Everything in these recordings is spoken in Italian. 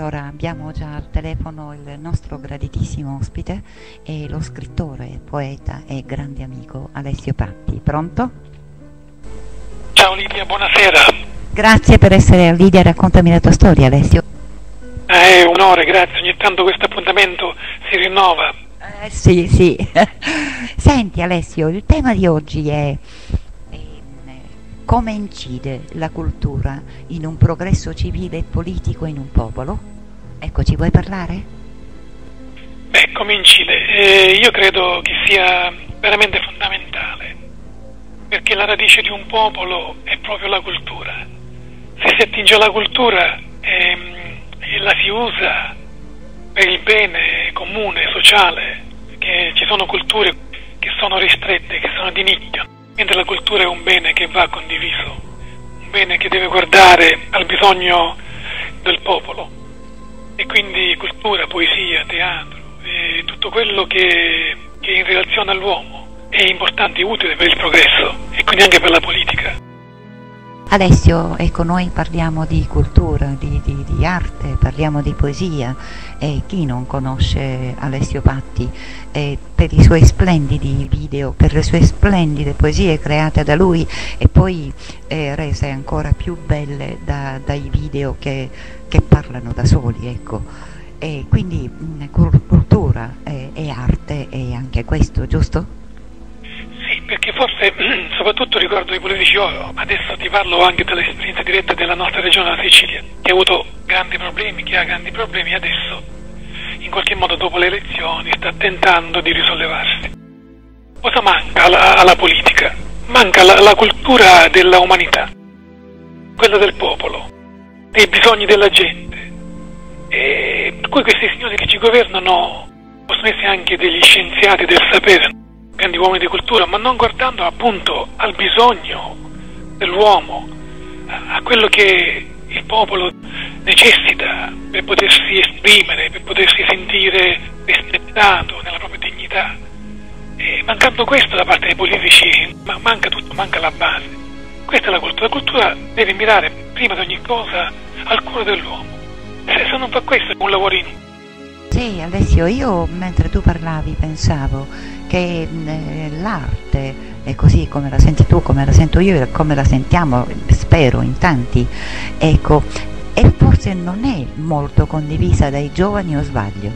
Allora, abbiamo già al telefono il nostro graditissimo ospite e lo scrittore, poeta e grande amico Alessio Patti. Pronto? Ciao Lidia, buonasera. Grazie per essere Lidia, raccontami la tua storia, Alessio. È un onore, grazie. Ogni tanto questo appuntamento si rinnova. Sì. Senti Alessio, il tema di oggi è come incide la cultura in un progresso civile e politico in un popolo? Ecco, ci vuoi parlare? Beh, come incide? Io credo che sia veramente fondamentale, perché la radice di un popolo è proprio la cultura. Se si attinge alla cultura e la si usa per il bene comune, sociale, perché ci sono culture che sono ristrette, che sono di nicchia, mentre la cultura è un bene che va condiviso, un bene che deve guardare al bisogno del popolo, e quindi cultura, poesia, teatro e tutto quello che in relazione all'uomo è importante e utile per il progresso e quindi anche per la politica. Alessio, ecco, noi parliamo di cultura, di arte, parliamo di poesia, e chi non conosce Alessio Patti per i suoi splendidi video, per le sue splendide poesie create da lui e poi rese ancora più belle dai video che parlano da soli, ecco. E quindi cultura e arte è anche questo, giusto? Sì, perché forse soprattutto ricordo i politici, adesso ti parlo anche dell'esperienza diretta della nostra regione, la Sicilia, che ha avuto grandi problemi, che ha grandi problemi adesso, in qualche modo dopo le elezioni sta tentando di risollevarsi. Cosa manca alla politica? Manca la cultura della umanità, quella del popolo, dei bisogni della gente, e per cui questi signori che ci governano possono essere anche degli scienziati del sapere, grandi uomini di cultura, ma non guardando appunto al bisogno dell'uomo, a quello che il popolo necessita per potersi esprimere, per potersi sentire rispettato nella propria dignità. E mancando questo da parte dei politici, manca tutto, manca la base. Questa è la cultura. La cultura deve mirare prima di ogni cosa al cuore dell'uomo. Se non fa questo è un lavoro inutile. Sì, Alessio, io mentre tu parlavi pensavo che l'arte è così come la senti tu, come la sento io e come la sentiamo, spero, in tanti, ecco, e forse non è molto condivisa dai giovani, o sbaglio?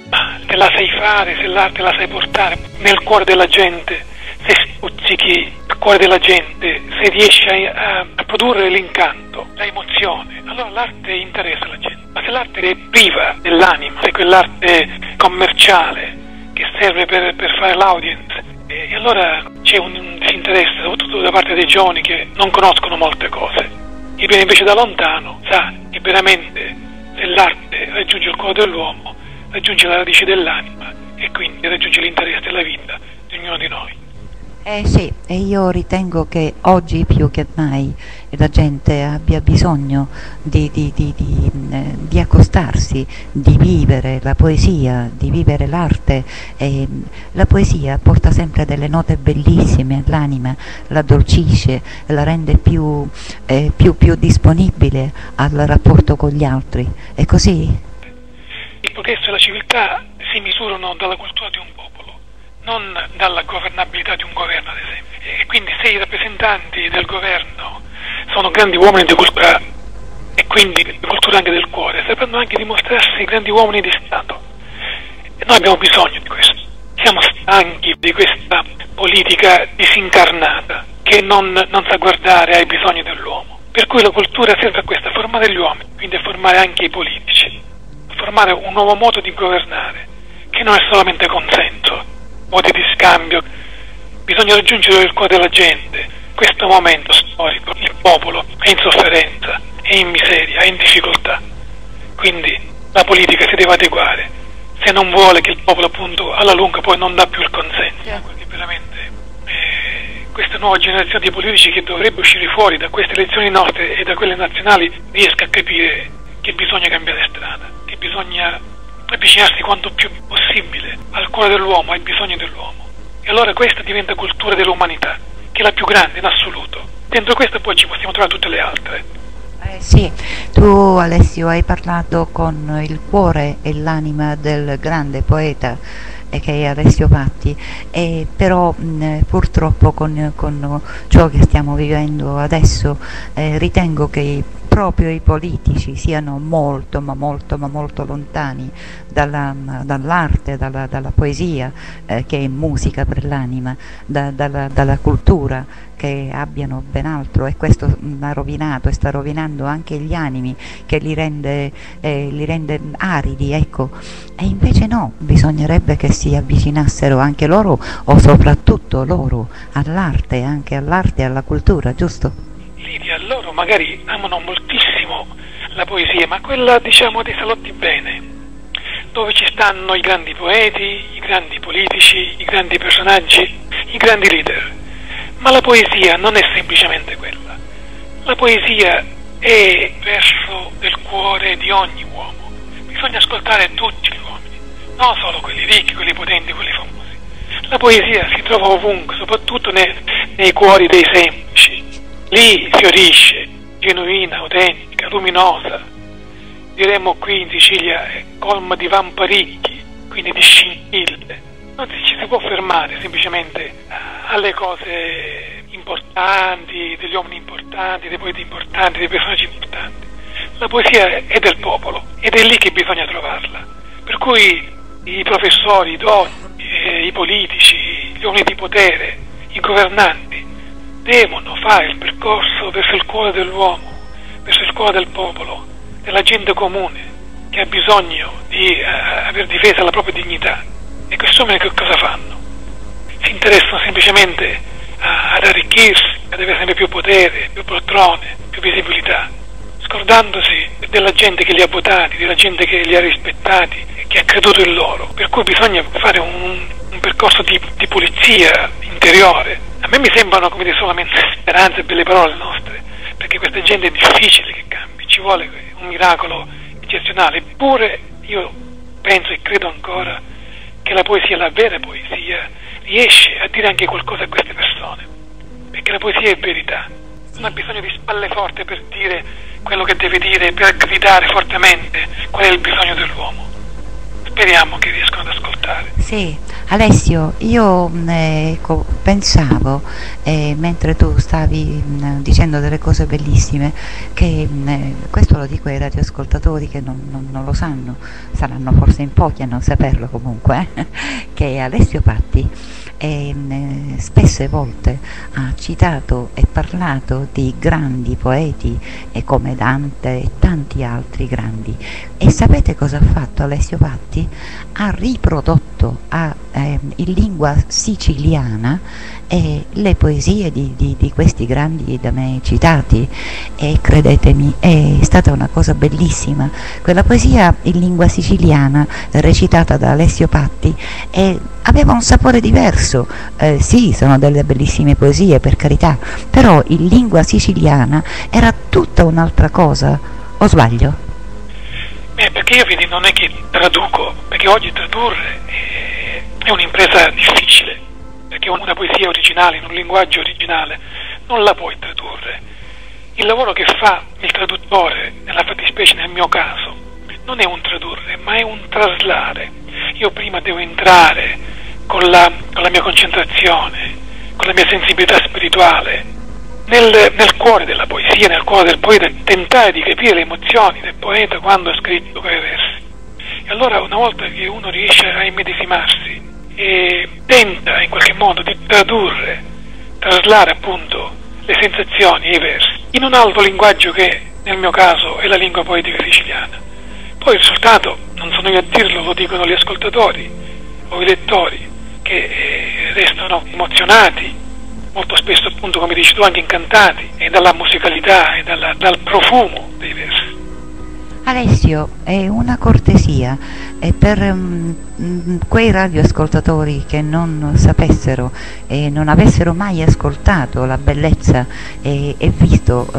Ma se la sai fare, se l'arte la sai portare nel cuore della gente, se stuzzichi il cuore della gente, se riesci a produrre l'incanto, l'emozione, allora l'arte interessa la gente. Ma se l'arte è priva dell'anima, se quell'arte commerciale che serve per fare l'audience, e allora c'è un disinteresse, soprattutto da parte dei giovani che non conoscono molte cose. Chi viene invece da lontano sa che veramente se l'arte raggiunge il cuore dell'uomo, raggiunge la radice dell'anima e quindi raggiunge l'interesse della vita di ognuno di noi. Sì, e io ritengo che oggi più che mai la gente abbia bisogno di accostarsi, di vivere la poesia, di vivere l'arte. La poesia porta sempre delle note bellissime all'anima, la addolcisce, la rende più disponibile al rapporto con gli altri. È così? Il progresso e la civiltà si misurano dalla cultura di un popolo, non dalla governabilità di un governo, ad esempio. E quindi se i rappresentanti del governo sono grandi uomini di cultura e quindi di cultura anche del cuore, sapranno anche dimostrarsi grandi uomini di Stato. E noi abbiamo bisogno di questo. Siamo stanchi di questa politica disincarnata che non sa guardare ai bisogni dell'uomo. Per cui la cultura serve a questo, a formare gli uomini, quindi a formare anche i politici, a formare un nuovo modo di governare, che non è solamente consenso, modi di scambio. Bisogna raggiungere il cuore della gente. Questo momento storico, il popolo è in sofferenza, è in miseria, è in difficoltà, quindi la politica si deve adeguare se non vuole che il popolo appunto alla lunga poi non dà più il consenso, perché veramente questa nuova generazione di politici che dovrebbe uscire fuori da queste elezioni nostre e da quelle nazionali riesca a capire che bisogna cambiare strada, che bisogna avvicinarsi quanto più possibile al cuore dell'uomo, ai bisogni dell'uomo. E allora questa diventa cultura dell'umanità, che è la più grande in assoluto. Dentro questa poi ci possiamo trovare tutte le altre. Sì, tu Alessio hai parlato con il cuore e l'anima del grande poeta che è Alessio Patti, però purtroppo con ciò che stiamo vivendo adesso ritengo che proprio i politici siano molto ma molto ma molto lontani dall'arte, dalla poesia che è musica per l'anima, dalla cultura, che abbiano ben altro, e questo ha rovinato e sta rovinando anche gli animi, che li rende aridi, ecco. E invece no, bisognerebbe che si avvicinassero anche loro, o soprattutto loro, all'arte, anche all'arte e alla cultura, giusto? Lidia, loro magari amano moltissimo la poesia, ma quella diciamo dei salotti bene, dove ci stanno i grandi poeti, i grandi politici, i grandi personaggi, i grandi leader. Ma la poesia non è semplicemente quella. La poesia è verso del cuore di ogni uomo. Bisogna ascoltare tutti gli uomini, non solo quelli ricchi, quelli potenti, quelli famosi. La poesia si trova ovunque, soprattutto nei cuori dei semplici. Lì fiorisce, genuina, autentica, luminosa. Diremmo qui in Sicilia è colma di vamparicchi, quindi di scintille. Non ci si può fermare semplicemente alle cose importanti, degli uomini importanti, dei poeti importanti, dei personaggi importanti. La poesia è del popolo ed è lì che bisogna trovarla. Per cui i professori, i dotti, i politici, gli uomini di potere, i governanti devono fare il percorso verso il cuore dell'uomo, verso il cuore del popolo, della gente comune che ha bisogno di aver difesa la propria dignità. E questi uomini che cosa fanno? Si interessano semplicemente ad arricchirsi, ad avere sempre più potere, più poltrone, più visibilità, scordandosi della gente che li ha votati, della gente che li ha rispettati, che ha creduto in loro. Per cui bisogna fare un percorso di pulizia interiore. A me mi sembrano come dire solamente speranze e belle parole nostre, perché questa gente è difficile che cambi, ci vuole un miracolo eccezionale. Eppure io penso e credo ancora che la poesia, la vera poesia, riesce a dire anche qualcosa a queste persone, perché la poesia è verità, non ha bisogno di spalle forti per dire quello che deve dire, per gridare fortemente qual è il bisogno dell'uomo. Speriamo che riescano ad ascoltare. Sì, Alessio, io pensavo, mentre tu stavi dicendo delle cose bellissime, che questo lo dico ai radioascoltatori che non lo sanno, saranno forse in pochi a non saperlo comunque, che Alessio Patti spesse volte ha citato e parlato di grandi poeti come Dante e tanti altri grandi. E sapete cosa ha fatto Alessio Patti? Ha riprodotto in lingua siciliana le poesie di questi grandi da me citati, e credetemi è stata una cosa bellissima. Quella poesia in lingua siciliana recitata da Alessio Patti aveva un sapore diverso. Sì, sono delle bellissime poesie, per carità, però in lingua siciliana era tutta un'altra cosa, o sbaglio? Perché io vedi, non è che traduco, perché oggi tradurre è un'impresa difficile, perché una poesia originale, in un linguaggio originale, non la puoi tradurre. Il lavoro che fa il traduttore, nella fattispecie nel mio caso, non è un tradurre, ma è un traslare. Io prima devo entrare con la mia concentrazione, con la mia sensibilità spirituale, nel cuore della poesia, nel cuore del poeta, tentare di capire le emozioni del poeta quando ha scritto quei versi. E allora, una volta che uno riesce a immedesimarsi e tenta in qualche modo di traslare appunto le sensazioni e i versi in un altro linguaggio che nel mio caso è la lingua poetica siciliana, poi il risultato non sono io a dirlo, lo dicono gli ascoltatori o i lettori, che restano emozionati, molto spesso appunto, come dici tu, anche incantati dalla musicalità e dal profumo dei versi. Alessio, è una cortesia per quei radioascoltatori che non sapessero e non avessero mai ascoltato la bellezza e visto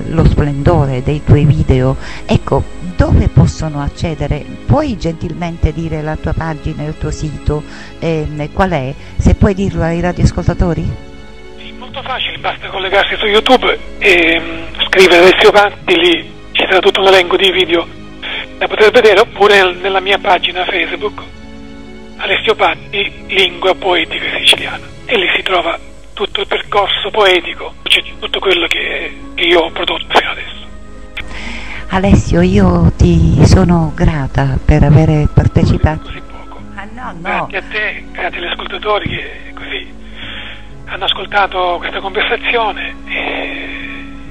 lo splendore dei tuoi video, ecco, dove possono accedere? Puoi gentilmente dire la tua pagina, il tuo sito, qual è? Se puoi dirlo ai radioascoltatori? Sì, molto facile, basta collegarsi su YouTube e scrive Alessio Patti, lì ci sarà tutto un elenco di video da poter vedere, oppure nella mia pagina Facebook Alessio Patti, lingua poetica siciliana, e lì si trova tutto il percorso poetico, c'è tutto quello che io ho prodotto fino adesso. Alessio, io ti sono grata per avere partecipato. Così poco. No. Grazie a te, grazie agli ascoltatori che così hanno ascoltato questa conversazione, e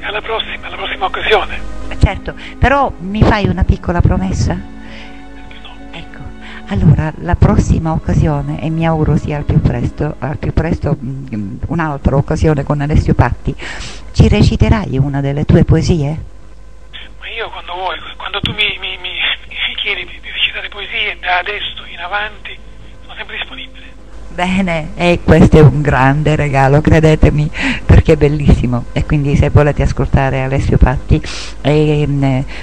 alla prossima occasione. Certo, però mi fai una piccola promessa? No. Ecco, allora la prossima occasione, e mi auguro sia al più presto un'altra occasione con Alessio Patti, ci reciterai una delle tue poesie? Ma io quando vuoi, quando tu mi chiedi di recitare poesie, da adesso in avanti sono sempre disponibile. Bene, e questo è un grande regalo, credetemi, perché è bellissimo. E quindi se volete ascoltare Alessio Patti,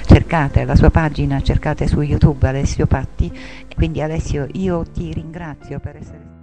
cercate la sua pagina, cercate su YouTube Alessio Patti. E quindi Alessio, io ti ringrazio per essere stato